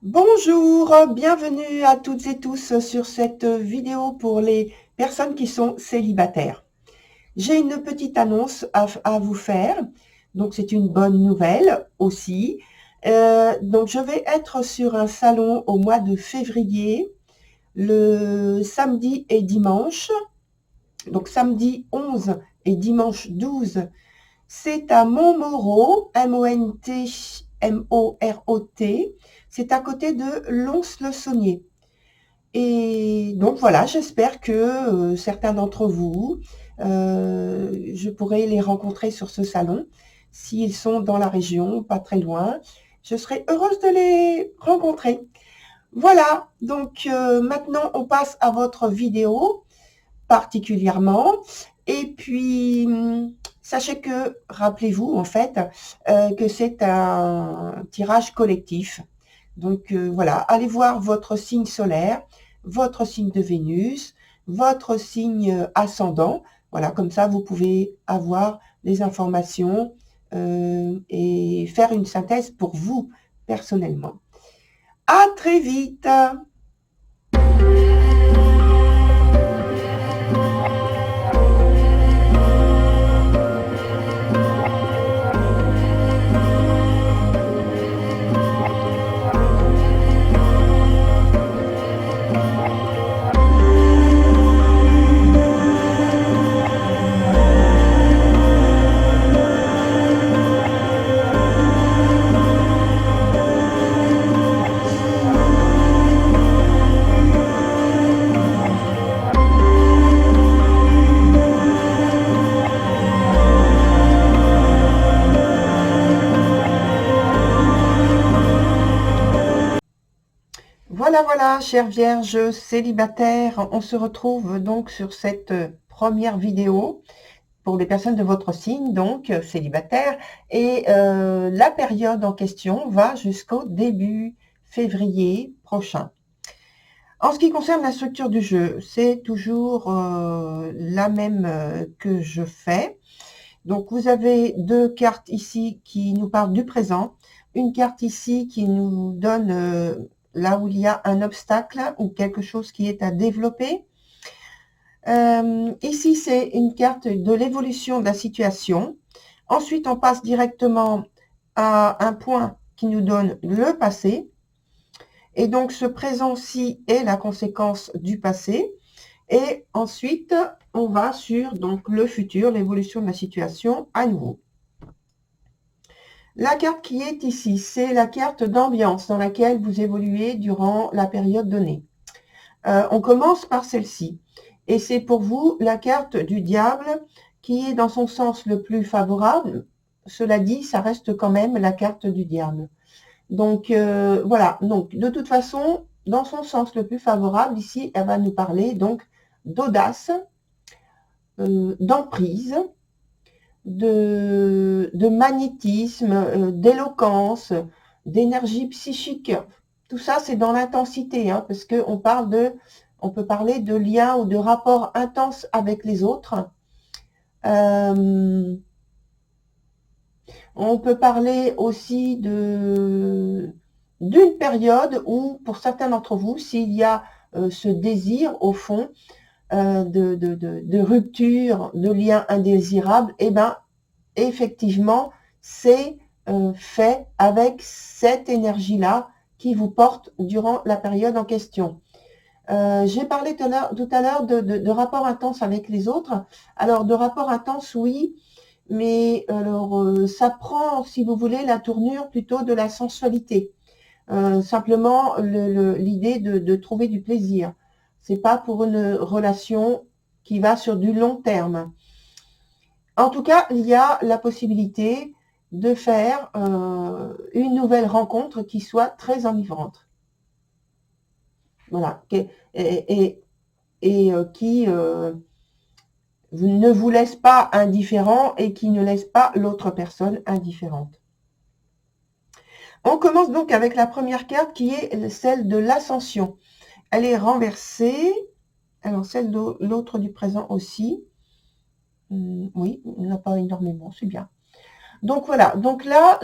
Bonjour, bienvenue à toutes et tous sur cette vidéo pour les personnes qui sont célibataires. J'ai une petite annonce à vous faire, donc c'est une bonne nouvelle aussi. Donc je vais être sur un salon au mois de février, le samedi et dimanche, donc samedi 11 et dimanche 12. C'est à Montmoreau, M-O-N-T-M-O-R-O-T. C'est à côté de Lons-le-Saunier. Et donc voilà, j'espère que certains d'entre vous, je pourrai les rencontrer sur ce salon. S'ils sont dans la région, pas très loin, je serai heureuse de les rencontrer. Voilà, donc maintenant on passe à votre vidéo particulièrement. Et puis, sachez que, rappelez-vous en fait, que c'est un tirage collectif. Donc voilà, allez voir votre signe solaire, votre signe de Vénus, votre signe ascendant. Voilà, comme ça, vous pouvez avoir les informations et faire une synthèse pour vous personnellement. À très vite! Voilà, voilà, chère Vierge célibataire, on se retrouve donc sur cette première vidéo pour les personnes de votre signe, donc célibataire, et la période en question va jusqu'au début février prochain. En ce qui concerne la structure du jeu, c'est toujours la même que je fais. Donc vous avez deux cartes ici qui nous parlent du présent, une carte ici qui nous donne là où il y a un obstacle ou quelque chose qui est à développer. Ici, c'est une carte de l'évolution de la situation. Ensuite, on passe directement à un point qui nous donne le passé. Et donc, ce présent-ci est la conséquence du passé. Et ensuite, on va sur donc, le futur, l'évolution de la situation à nouveau. La carte qui est ici, c'est la carte d'ambiance dans laquelle vous évoluez durant la période donnée. On commence par celle-ci. Et c'est pour vous la carte du diable qui est dans son sens le plus favorable. Cela dit, ça reste quand même la carte du diable. Donc, voilà. Donc, de toute façon, dans son sens le plus favorable, ici, elle va nous parler donc d'audace, d'emprise, de magnétisme, d'éloquence, d'énergie psychique. Tout ça, c'est dans l'intensité, hein, parce qu'on parle on peut parler de lien ou de rapport intense avec les autres. On peut parler aussi d'une période où, pour certains d'entre vous, s'il y a ce désir, au fond, de rupture, de lien indésirable, eh ben, effectivement, c'est fait avec cette énergie-là qui vous porte durant la période en question. J'ai parlé tout à l'heure de rapport intense avec les autres. Alors, de rapport intense, oui, mais alors ça prend, si vous voulez, la tournure plutôt de la sensualité. Simplement, l'idée de trouver du plaisir. C'est pas pour une relation qui va sur du long terme. En tout cas, il y a la possibilité de faire une nouvelle rencontre qui soit très enivrante. Voilà. Et qui ne vous laisse pas indifférent et qui ne laisse pas l'autre personne indifférente. On commence donc avec la première carte qui est celle de l'ascension. Elle est renversée. Alors celle de l'autre du présent aussi. Oui, il n'y en a pas énormément, c'est bien. Donc voilà, donc là,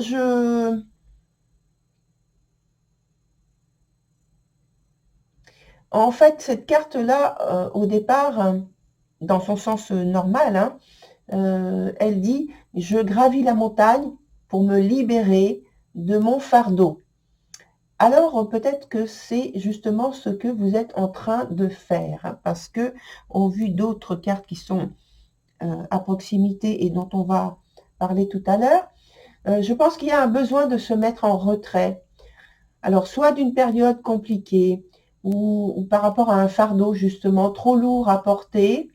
En fait, cette carte-là, au départ, dans son sens normal, hein, elle dit « Je gravis la montagne pour me libérer de mon fardeau ». Alors, peut-être que c'est justement ce que vous êtes en train de faire, hein, parce que, au vu d'autres cartes qui sont à proximité et dont on va parler tout à l'heure, je pense qu'il y a un besoin de se mettre en retrait. Alors, soit d'une période compliquée, ou par rapport à un fardeau justement trop lourd à porter,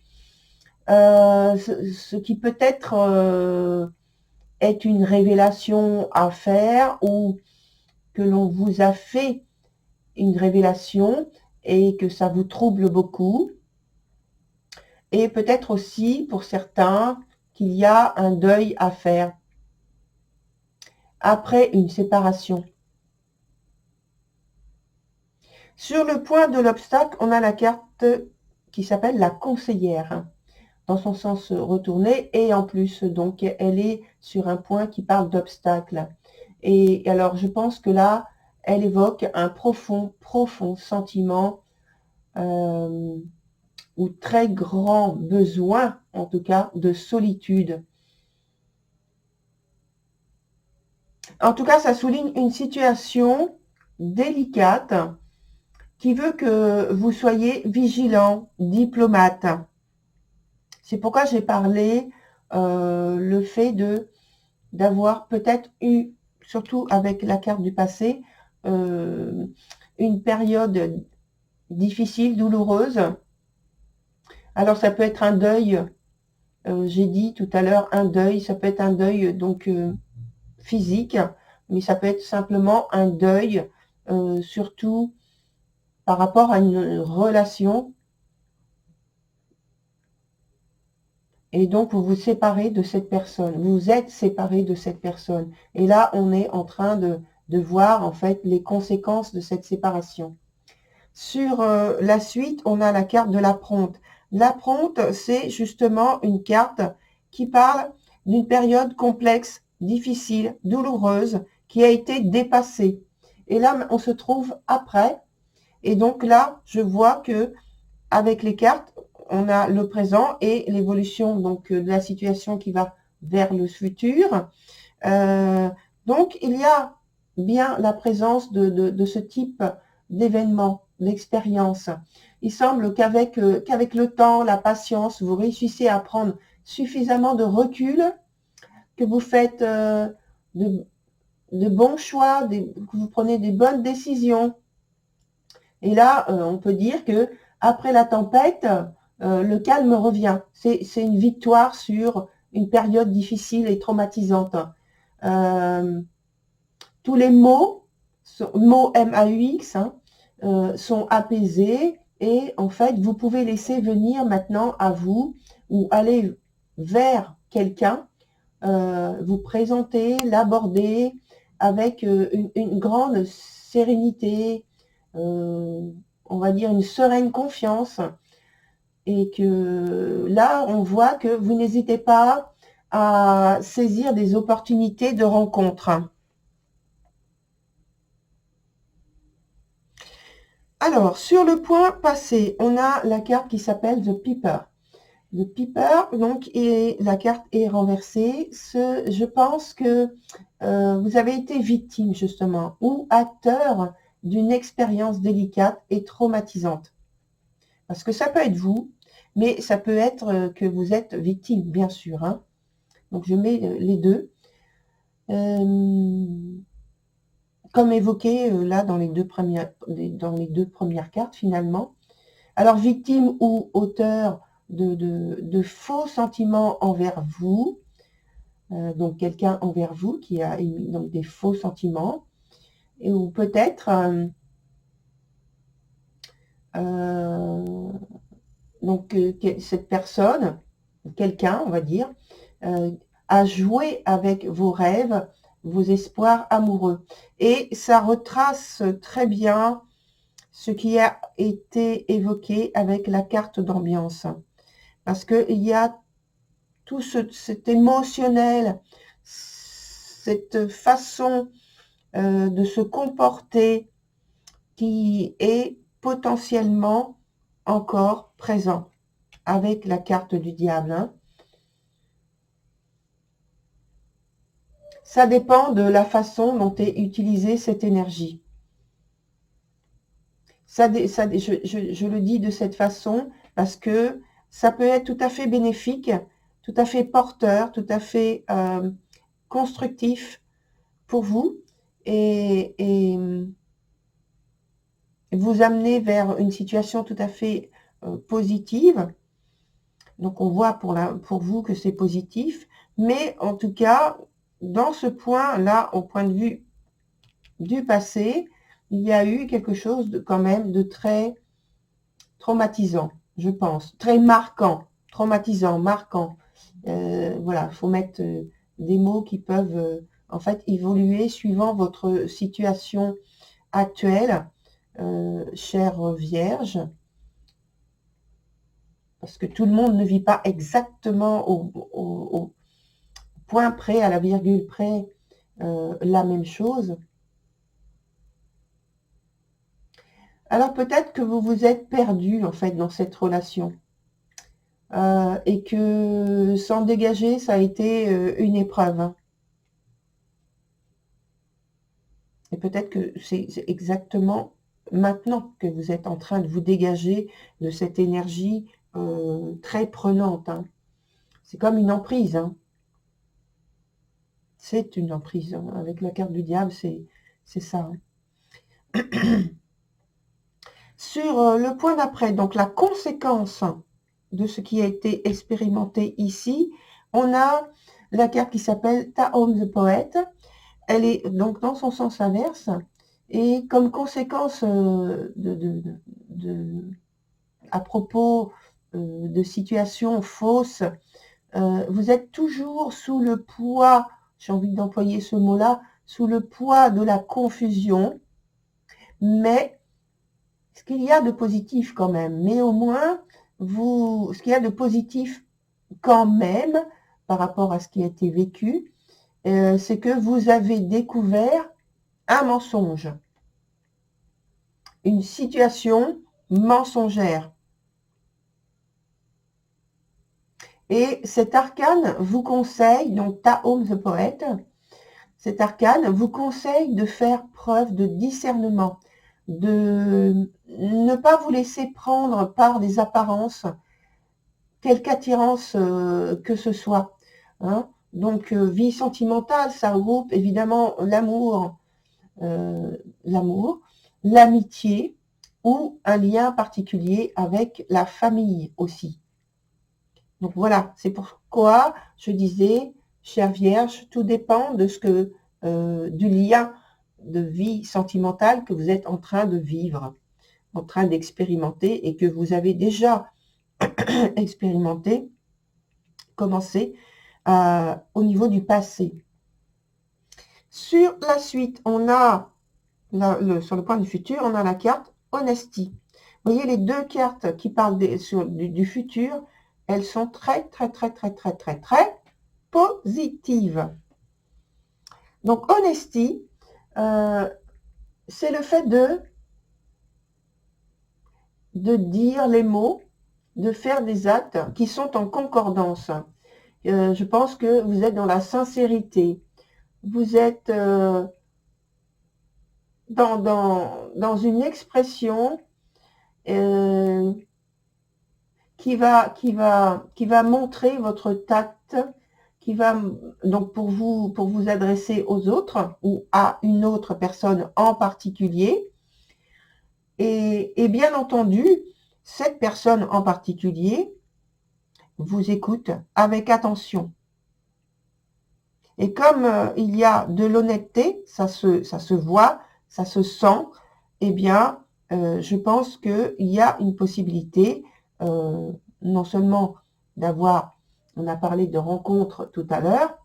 ce qui peut-être est une révélation à faire, ou que l'on vous a fait une révélation et que ça vous trouble beaucoup. Et peut-être aussi, pour certains, qu'il y a un deuil à faire après une séparation. Sur le point de l'obstacle, on a la carte qui s'appelle la conseillère, dans son sens retourné, et en plus, donc, elle est sur un point qui parle d'obstacle. Et alors, je pense que là, elle évoque un profond, profond sentiment ou très grand besoin, en tout cas, de solitude. En tout cas, ça souligne une situation délicate qui veut que vous soyez vigilant, diplomate. C'est pourquoi j'ai parlé le fait d'avoir peut-être eu, surtout avec la carte du passé, une période difficile, douloureuse. Alors ça peut être un deuil, j'ai dit tout à l'heure un deuil, ça peut être un deuil donc physique, mais ça peut être simplement un deuil, surtout par rapport à une relation. Et donc, vous vous séparez de cette personne. Vous êtes séparé de cette personne. Et là, on est en train de voir, en fait, les conséquences de cette séparation. Sur la suite, on a la carte de la Prompte. La Prompte, c'est justement une carte qui parle d'une période complexe, difficile, douloureuse, qui a été dépassée. Et là, on se trouve après. Et donc là, je vois que avec les cartes, on a le présent et l'évolution donc de la situation qui va vers le futur. Donc, il y a bien la présence de ce type d'événement, d'expérience. Il semble qu'avec le temps, la patience, vous réussissez à prendre suffisamment de recul, que vous faites de bons choix, que vous prenez des bonnes décisions. Et là, on peut dire que après la tempête, le calme revient. C'est une victoire sur une période difficile et traumatisante. Tous les mots MAUX, hein, sont apaisés et en fait, vous pouvez laisser venir maintenant à vous ou aller vers quelqu'un, vous présenter, l'aborder avec une grande sérénité, on va dire une sereine confiance, et que là, on voit que vous n'hésitez pas à saisir des opportunités de rencontre. Alors, sur le point passé, on a la carte qui s'appelle The Peeper. The Peeper, donc, et la carte est renversée. Je pense que vous avez été victime, justement, ou acteur d'une expérience délicate et traumatisante. Parce que ça peut être vous, mais ça peut être que vous êtes victime, bien sûr. Hein. Donc, je mets les deux. Comme évoqué là dans les deux premières cartes, finalement. Alors, victime ou auteur de faux sentiments envers vous, donc quelqu'un envers vous qui a émis donc, des faux sentiments, ou peut-être donc cette personne, quelqu'un, on va dire, a joué avec vos rêves, vos espoirs amoureux. Et ça retrace très bien ce qui a été évoqué avec la carte d'ambiance. Parce qu'il y a tout cet émotionnel, cette façon de se comporter qui est potentiellement encore présent avec la carte du diable, hein. Ça dépend de la façon dont est utilisée cette énergie. Je le dis de cette façon parce que ça peut être tout à fait bénéfique, tout à fait porteur, tout à fait constructif pour vous et vous amener vers une situation tout à fait positive. Donc on voit pour vous que c'est positif, mais en tout cas, dans ce point-là, au point de vue du passé, il y a eu quelque chose quand même de très traumatisant, je pense, très marquant, traumatisant, marquant. Voilà, il faut mettre des mots qui peuvent en fait évoluer suivant votre situation actuelle, chère Vierge, parce que tout le monde ne vit pas exactement au point près, à la virgule près, la même chose. Alors peut-être que vous vous êtes perdu en fait dans cette relation et que s'en dégager, ça a été une épreuve. Et peut-être que c'est exactement maintenant que vous êtes en train de vous dégager de cette énergie très prenante, hein. C'est comme une emprise, hein. C'est une emprise, hein. Avec la carte du diable, c'est ça, hein. Sur le point d'après, donc la conséquence de ce qui a été expérimenté ici, on a la carte qui s'appelle Tahom the Poet. Elle est donc dans son sens inverse. Et comme conséquence à propos de situations fausses, vous êtes toujours sous le poids, j'ai envie d'employer ce mot-là, sous le poids de la confusion, mais ce qu'il y a de positif quand même, mais au moins, ce qu'il y a de positif quand même, par rapport à ce qui a été vécu, c'est que vous avez découvert un mensonge, une situation mensongère. Et cet arcane vous conseille, donc Tahom the Poet, cet arcane vous conseille de faire preuve de discernement, de ne pas vous laisser prendre par des apparences, quelque attirance que ce soit, hein. Donc, vie sentimentale, ça regroupe évidemment l'amour, l'amitié ou un lien particulier avec la famille aussi. Donc voilà, c'est pourquoi je disais, chère Vierge, tout dépend de du lien de vie sentimentale que vous êtes en train de vivre, en train d'expérimenter et que vous avez déjà expérimenté, commencé au niveau du passé. Sur la suite, on a, sur le point du futur, on a la carte Honesty. Vous voyez, les deux cartes qui parlent du futur, elles sont très positives. Donc, Honesty, c'est le fait de dire les mots, de faire des actes qui sont en concordance. Je pense que vous êtes dans la sincérité. Vous êtes dans une expression qui va montrer votre tact, qui va donc pour vous adresser aux autres ou à une autre personne en particulier. Et bien entendu, cette personne en particulier vous écoute avec attention. Et comme il y a de l'honnêteté, ça se voit, ça se sent, eh bien, je pense qu'il y a une possibilité, non seulement d'avoir, on a parlé de rencontres tout à l'heure,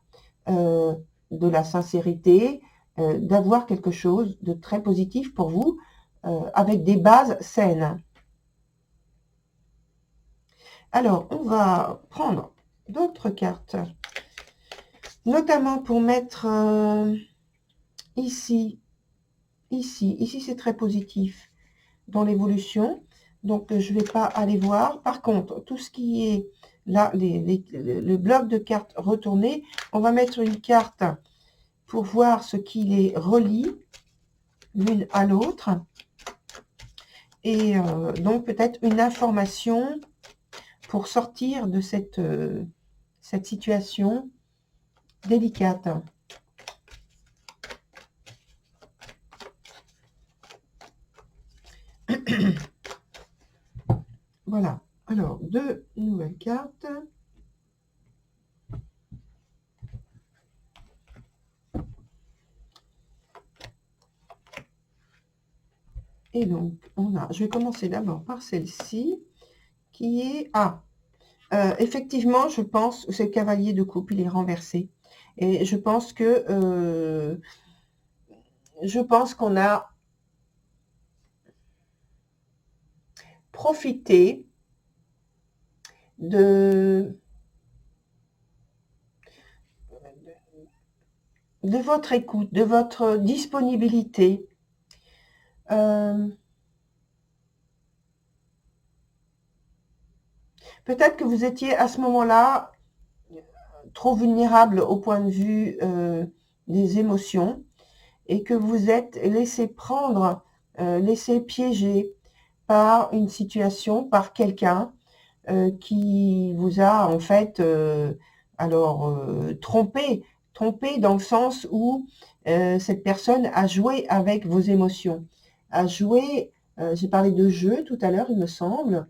de la sincérité, d'avoir quelque chose de très positif pour vous, avec des bases saines. Alors, on va prendre d'autres cartes, notamment pour mettre ici c'est très positif. dans l'évolution. Donc, je ne vais pas aller voir. Par contre, tout ce qui est là, le bloc de cartes retourné, on va mettre une carte pour voir ce qui les relie l'une à l'autre. Et donc, peut-être une information pour sortir de cette situation délicate. Voilà. Alors, 2 nouvelles cartes. Et donc, je vais commencer d'abord par celle-ci, qui est... effectivement, je pense que c'est le cavalier de coupe, il est renversé. Et je pense qu'on a profité de votre écoute, de votre disponibilité. Peut-être que vous étiez à ce moment-là trop vulnérable au point de vue des émotions et que vous êtes laissé prendre, laissé piéger par une situation, par quelqu'un qui vous a en fait trompé dans le sens où cette personne a joué avec vos émotions, a joué, j'ai parlé de jeu tout à l'heure il me semble,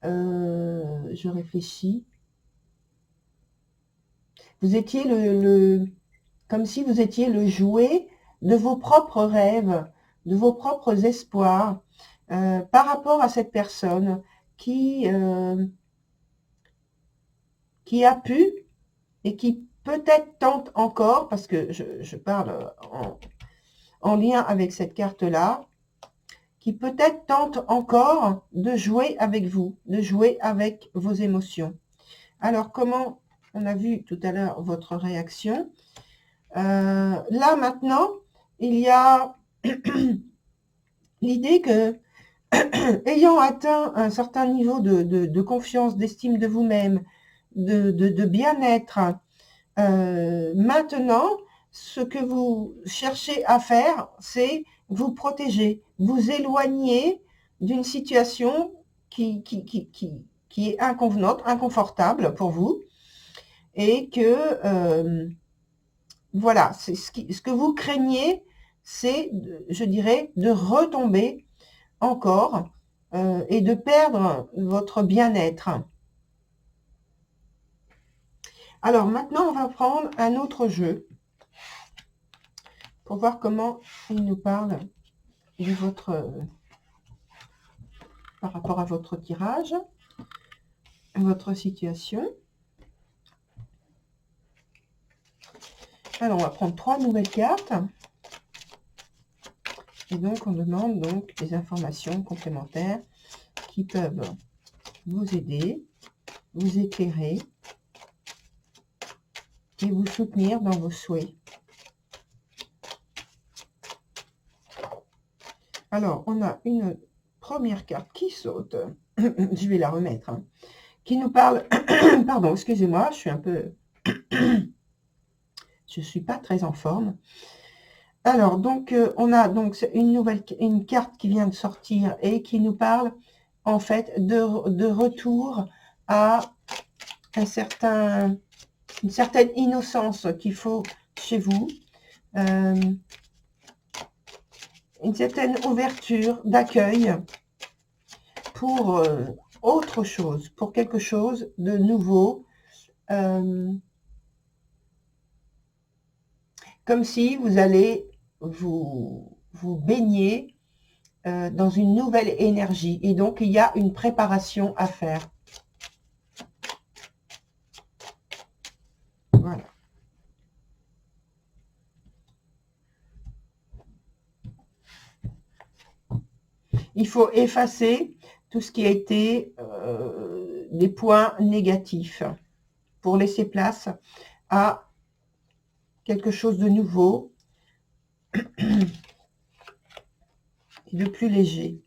je réfléchis, vous étiez comme si vous étiez le jouet de vos propres rêves, de vos propres espoirs, par rapport à cette personne qui a pu et qui peut-être tente encore, parce que je parle en lien avec cette carte-là, qui peut-être tente encore de jouer avec vous, de jouer avec vos émotions. Alors, comment on a vu tout à l'heure votre réaction? Là, maintenant, il y a l'idée que, ayant atteint un certain niveau de confiance, d'estime de vous-même, de bien-être, maintenant, ce que vous cherchez à faire, c'est vous protéger, vous éloigner d'une situation qui est inconvenante, inconfortable pour vous, et que, voilà, c'est ce que vous craignez, c'est, je dirais, de retomber encore et de perdre votre bien-être. Alors maintenant, on va prendre un autre jeu pour voir comment il nous parle de par rapport à votre tirage, à votre situation. Alors, on va prendre 3 nouvelles cartes. Et donc, on demande donc des informations complémentaires qui peuvent vous aider, vous éclairer et vous soutenir dans vos souhaits. Alors, on a une première carte qui saute. Je vais la remettre. Hein, qui nous parle... Pardon, excusez-moi, je suis un peu... je ne suis pas très en forme. Alors, donc, on a donc une carte qui vient de sortir et qui nous parle, en fait, de retour à une certaine innocence qu'il faut chez vous, une certaine ouverture d'accueil pour autre chose, pour quelque chose de nouveau, comme si vous allez vous baigner dans une nouvelle énergie. Et donc, il y a une préparation à faire. Voilà. Il faut effacer tout ce qui a été des points négatifs pour laisser place à quelque chose de nouveau et de plus léger.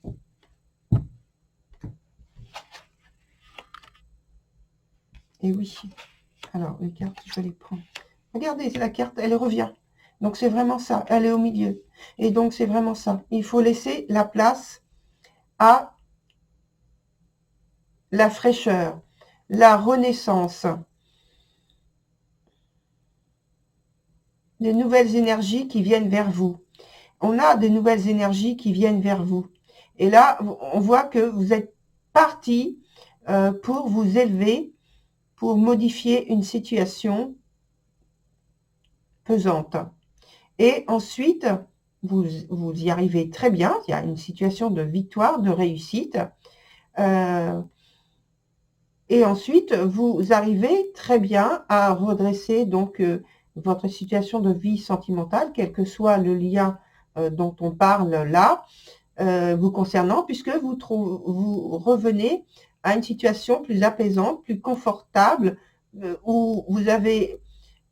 Et oui, alors les cartes, je vais les prendre. Regardez, la carte, elle revient. Donc c'est vraiment ça, elle est au milieu. Et donc c'est vraiment ça. Il faut laisser la place à la fraîcheur, la renaissance, les nouvelles énergies qui viennent vers vous. On a des nouvelles énergies qui viennent vers vous. Et là, on voit que vous êtes parti pour vous élever, pour modifier une situation pesante. Et ensuite, vous y arrivez très bien. Il y a une situation de victoire, de réussite. Et ensuite, vous arrivez très bien à redresser donc votre situation de vie sentimentale, quel que soit le lien dont on parle là, vous concernant, puisque vous revenez à une situation plus apaisante, plus confortable, où vous avez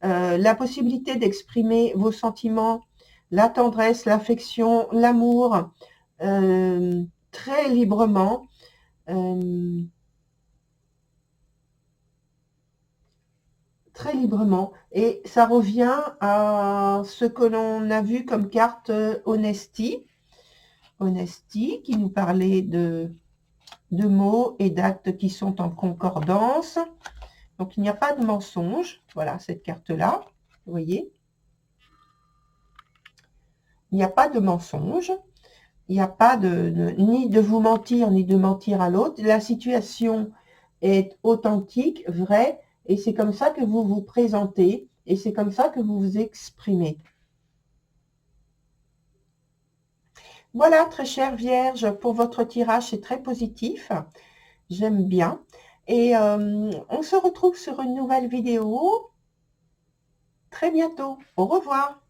la possibilité d'exprimer vos sentiments, la tendresse, l'affection, l'amour, très librement. Très librement. Et ça revient à ce que l'on a vu comme carte Honesty. Honesty, qui nous parlait de mots et d'actes qui sont en concordance. Donc, il n'y a pas de mensonge. Voilà, cette carte-là. Vous voyez? Il n'y a pas de mensonge. Il n'y a pas ni de vous mentir, ni de mentir à l'autre. La situation est authentique, vraie, et c'est comme ça que vous vous présentez, et c'est comme ça que vous vous exprimez. Voilà, très chère Vierge, pour votre tirage, c'est très positif. J'aime bien. Et on se retrouve sur une nouvelle vidéo très bientôt. Au revoir.